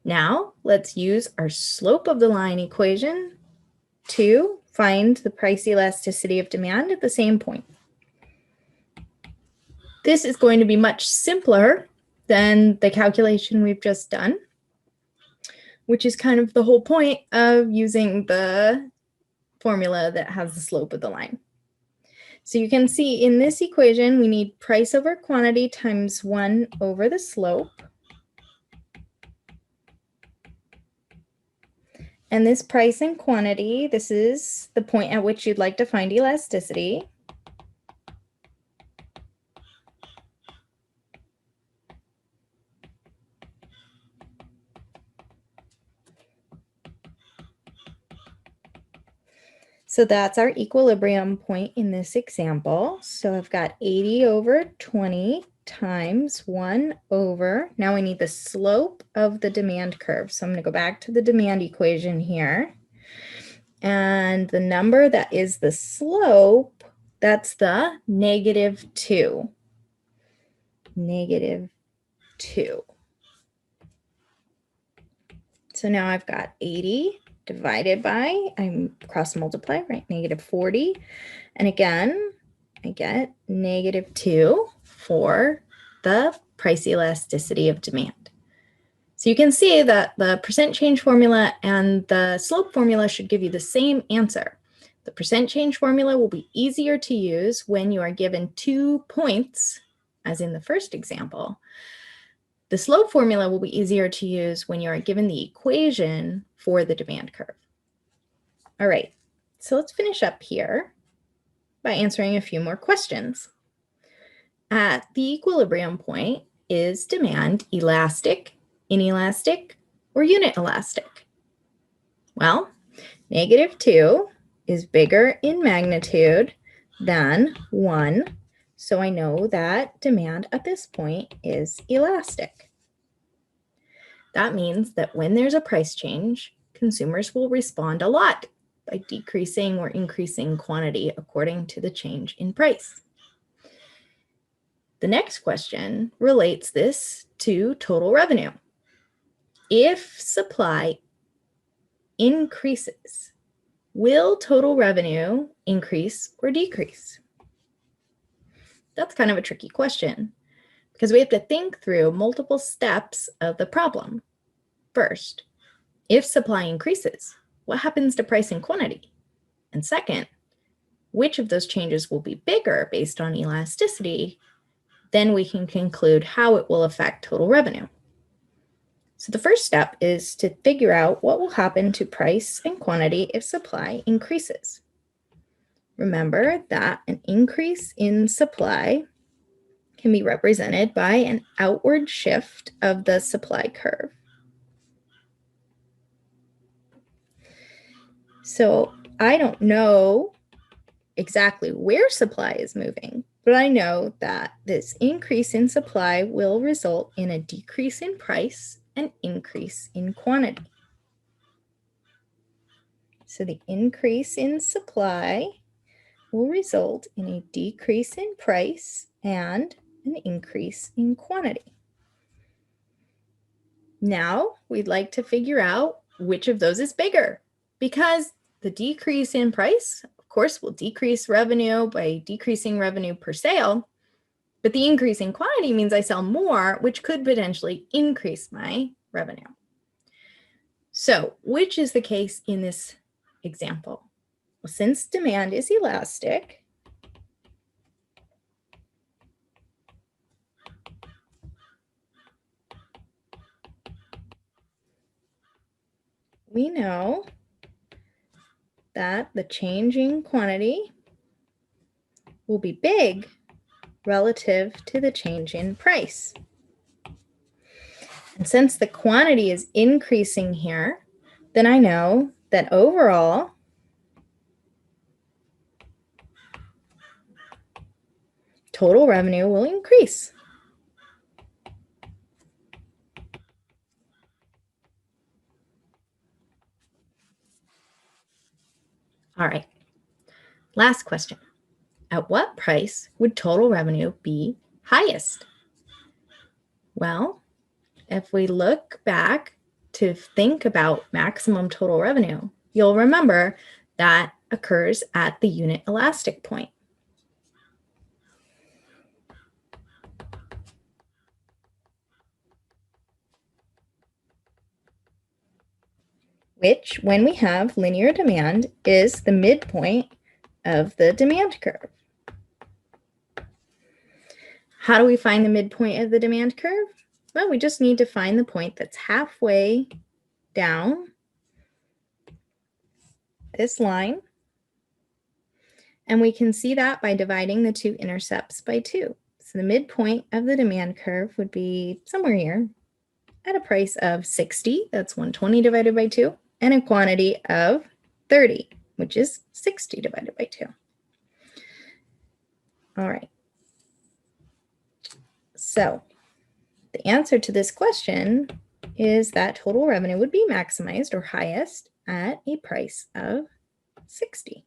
Now let's use our slope of the line equation to find the price elasticity of demand at the same point. This is going to be much simpler than the calculation we've just done, which is kind of the whole point of using the formula that has the slope of the line. So you can see in this equation, we need price over quantity times 1 over the slope. And this price and quantity, this is the point at which you'd like to find elasticity. So that's our equilibrium point in this example. So I've got 80 over 20 times 1 over, now we need the slope of the demand curve. So I'm going to go back to the demand equation here. And the number that is the slope, that's the -2. -2. So now I've got 80 divided by, I'm cross multiply, right? -40. And again, I get -2 for the price elasticity of demand. So you can see that the percent change formula and the slope formula should give you the same answer. The percent change formula will be easier to use when you are given 2 points, as in the first example. The slope formula will be easier to use when you are given the equation for the demand curve. All right, so let's finish up here by answering a few more questions. At the equilibrium point, is demand elastic, inelastic, or unit elastic? Well, -2 is bigger in magnitude than 1, so I know that demand at this point is elastic. That means that when there's a price change, consumers will respond a lot by decreasing or increasing quantity according to the change in price. The next question relates this to total revenue. If supply increases, will total revenue increase or decrease? That's kind of a tricky question because we have to think through multiple steps of the problem. First, if supply increases, what happens to price and quantity? And second, which of those changes will be bigger based on elasticity? Then we can conclude how it will affect total revenue. So the first step is to figure out what will happen to price and quantity if supply increases. Remember that an increase in supply can be represented by an outward shift of the supply curve. So I don't know exactly where supply is moving, but I know that this increase in supply will result in a decrease in price and increase in quantity. So the increase in supply will result in a decrease in price and an increase in quantity. Now we'd like to figure out which of those is bigger, because the decrease in price, of course, will decrease revenue by decreasing revenue per sale, but the increase in quantity means I sell more, which could potentially increase my revenue. So which is the case in this example? Well, since demand is elastic, we know that the change in quantity will be big relative to the change in price. And since the quantity is increasing here, then I know that overall, total revenue will increase. All right, last question. At what price would total revenue be highest? Well, if we look back to think about maximum total revenue, you'll remember that occurs at the unit elastic point. Which, when we have linear demand, is the midpoint of the demand curve. How do we find the midpoint of the demand curve? Well, we just need to find the point that's halfway down this line. And we can see that by dividing the two intercepts by 2. So the midpoint of the demand curve would be somewhere here at a price of 60, that's 120 divided by 2, and a quantity of 30, which is 60 divided by 2. All right. So the answer to this question is that total revenue would be maximized or highest at a price of 60.